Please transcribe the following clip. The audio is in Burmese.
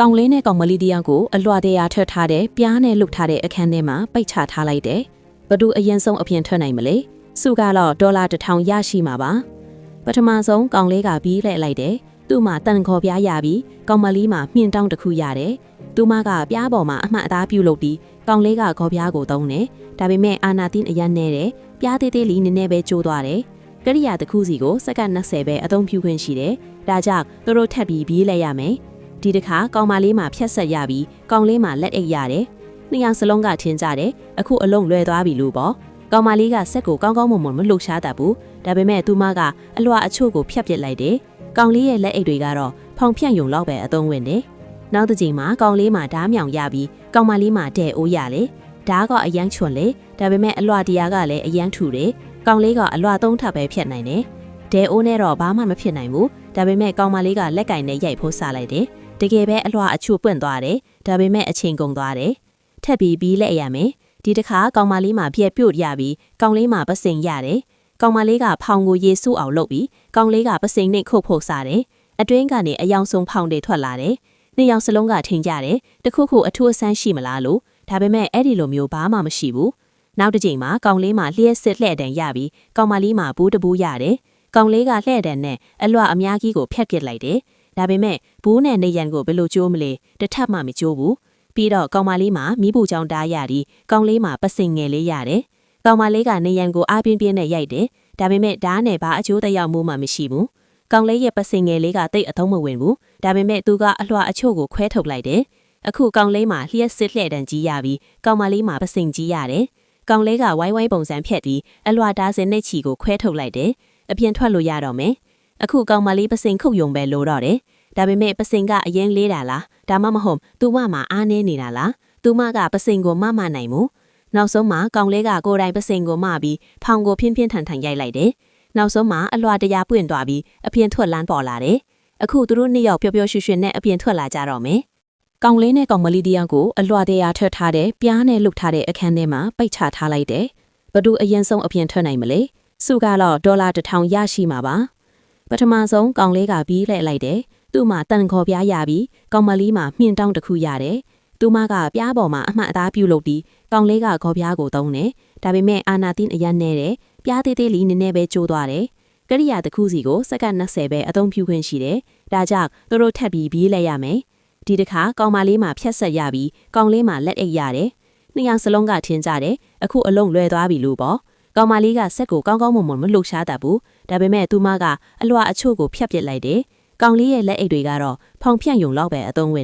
ကောင်လေးနဲ့ကောင်မလေးတရားကိုအလွှာတရားထွက်ထားတဲ့ပြားနဲ့လုတ်ထားတဲ့အခန်းထဲမှာပိတ်ချထားလိုက်တယ်။ဘသူအရင်ဆုံးအပြင်ထွက်နိုင်မလဲ။စုကတော့ဒေါ်လာ1000ရရှိမှာပါ။ပထမဆုံးကောင်လေးကပြီးလှည့်လိုက်တယ်။သူ့မှာတန်ခေါ်ပြားရပြီးကောင်မလေးမှာမြင့်တောင်းတစ်ခုရတယ်။သူမကပြားပေါ်မှာအမှတ်အသားပြုလုပ်ပြီးကောင်လေးကခေါ်ပြားကိုသုံးတယ်။ဒါပေမဲ့အာနာတင်းအရန်နဲ့တယ်။ပြားသေးသေးလေးနည်းနည်းပဲကျိုးသွားတယ်။ကရိယာတစ်ခုစီကိုစက္ကန့်20ပဲအသုံးပြုခွင့်ရှိတယ်။ဒါကြောင့်သူတို့ထပ်ပြီးပြေးလိုက်ရမယ်။ဒီတစ်ခါကောင်မလေးမှာဖြတ်ဆက်ရပြီးကောင်လေးမှာလက်အိတ်ရတယ်။နှစ်ယောက်စလုံးကထင်းကြတယ်။အခုအလုံးလွယ်သွားပြီလို့ပေါ့။ကောင်မလေးကစက်ကိုကောင်းကောင်းမွန်မွန်မလှုပ်ရှားတတ်ဘူး။ဒါပေမဲ့သူမကအလွှာအချို့ကိုဖျက်ပစ်လိုက်တယ်။ကောင်လေးရဲ့လက်အိတ်တွေကတော့ဖောင်ဖြန့်ယုံလောက်ပဲအသုံးဝင်တယ်။နောက်တစ်ချိန်မှာကောင်လေးမှာဓားမြောင်ရပြီးကောင်မလေးမှာတဲ့အိုးရလေ။ဓားကအရန်ချွန်လေ။ဒါပေမဲ့အလွှာတရားကလည်းအရန်ထူတယ်။ကောင်လေးကအလွှာ3ထပ်ပဲဖြတ်နိုင်တယ်။ဒဲအိုးနဲ့တော့ဘာမှမဖြစ်နိုင်ဘူး။ဒါပေမဲ့ကောင်မလေးကလက်ကင်နဲ့ရိုက်ဖို့စလိုက်တယ်။တကယ်ပဲအလွှာအချို့ပွင့်သွားတယ်။ဒါပေမဲ့အချိန်ကုန်သွားတယ်။ထပ်ပြီးလက်ရမယ်။ဒီတစ်ခါကောင်မလေးမှာပြက်ပြုတ်ရပြီးကောင်လေးမှာပစိန်ရတယ်။ကောင်မလေးကဖောင်ကိုရေစုအောင်လုပ်ပြီးကောင်လေးကပစိန်နဲ့ခုတ်ဖို့စားတယ်။အတွင်းကနေအယောင်ဆုံးဖောင်တွေထွက်လာတယ်။နှစ်ယောက်စလုံးကထင်ကြတယ်။တခုခုအထူးအဆန်းရှိမလားလို့ဒါပေမဲ့အဲ့ဒီလိုမျိုးဘာမှမရှိဘူး။နောက်တစ်ချိန်မှာကောင်လေးမှာလျှက်စစ်လှဲ့တန်ရပြီးကောင်မလေးမှာဘူးတဘူးရတယ်။ကောင်လေးကလှဲ့တန်နဲ့အလွှာအများကြီးကိုဖျက်ပစ်လိုက်တယ်။ဒါပေမဲ့ဘူးနဲ့နေရန်ကိုဘယ်လိုကျိုးမလဲတထပ်မှမကျိုးဘူးပြီးတော့ကောင်မလေးမှာမီးပူချောင်းတားရပြီးကောင်လေးမှာပစိန်ငယ်လေးရတယ်ကောင်မလေးကနေရန်ကိုအားပြင်းပြင်းနဲ့ရိုက်တယ်ဒါပေမဲ့ဓားနဲ့ဘာအကျိုးသက်ရောက်မှုမှမရှိဘူးကောင်လေးရဲ့ပစိန်ငယ်လေးကတိတ်အသုံးမဝင်ဘူးဒါပေမဲ့သူကအလွှာအချို့ကိုခွဲထုတ်လိုက်တယ်အခုကောင်လေးမှာလျှက်စစ်လှဲ့တန်ကြီးရပြီးကောင်မလေးမှာပစိန်ကြီးရတယ်ကောင်လေးကဝိုင်းဝိုင်းပုံစံဖြတ်ပြီးအလွှာဓားစင်နဲ့ချီကိုခွဲထုတ်လိုက်တယ်အပြင်ထွက်လို့ရတော့မယ်အခုကောင်မလေးပစိန်ခုတ်ယုံပဲလို့တော့တယ်ဒါပေမဲ့ပစိန်ကအရင်လေးတာလားဒါမှမဟုတ်သူမမှာအားနေနေတာလားသူမကပစိန်ကိုမနိုင်ဘူးနောက်ဆုံးမှာကောင်လေးကကိုယ်တိုင်ပစိန်ကိုမပြီးဖောင်ကိုဖြင်းဖြင်းထန်ထန်ရိုက်လိုက်တယ်နောက်ဆုံးမှာအလွှာတရားပွင့်သွားပြီးအပြင်ထွက်လန်းပေါ်လာတယ်အခုသူတို့နှစ်ယောက်ပျော်ပျော်ရွှင်ရွှင်နဲ့အပြင်ထွက်လာကြတော့မယ်ကောင်လေးနဲ့ကောင်မလေးတရားကိုအလွှာတရားထွက်ထားတဲ့ပြားနဲ့လုတ်ထားတဲ့အခန်းထဲမှာပိတ်ချထားလိုက်တယ်ဘသူအရင်ဆုံးအပြင်ထွက်နိုင်မလဲစုကတော့ဒေါ်လာ1000ရရှိမှာပါပထမဆုံးကောင်လေးကပြီးလှည့်လိုက်တယ်သူ့မှာတန်ခေါ်ပြားရပြီးကောင်မလေးမှာမြင့်တောင်းတစ်ခုရတယ်။သူမကပြားပေါ်မှာအမှတ်အသားပြုလုပ်ပြီးကောင်လေးကခေါ်ပြားကိုသုံးတယ်။ဒါပေမဲ့အာနာတင်းအရန်နဲ့တယ်။ပြားသေးသေးလေးနည်းနည်းပဲကျိုးသွားတယ်။ကရိယာတစ်ခုစီကိုစက္ကန့်20ပဲအသုံးပြုခွင့်ရှိတယ်။ဒါကြောင့်သူတို့ထပ်ပြီးပြေးလိုက်ရမယ်။ဒီတစ်ခါကောင်မလေးမှာဖြတ်ဆက်ရပြီးကောင်လေးမှာလက်အိတ်ရတယ်။နှစ်ယောက်စလုံးကထင်းကြတယ်။အခုအလုံးလွယ်သွားပြီလို့ပေါ့။ကောင်မလေးကစက်ကိုကောင်းကောင်းမွန်မွန်မလှုပ်ရှားတတ်ဘူး။ဒါပေမဲ့သူမကအလွှာအချို့ကိုဖျက်ပစ်လိုက်တယ်။ကောင်လေးရဲ့လက်အိတ်တွေကတော့ဖောင်ဖြန့်ယုံလောက်ပဲအသုံးဝင်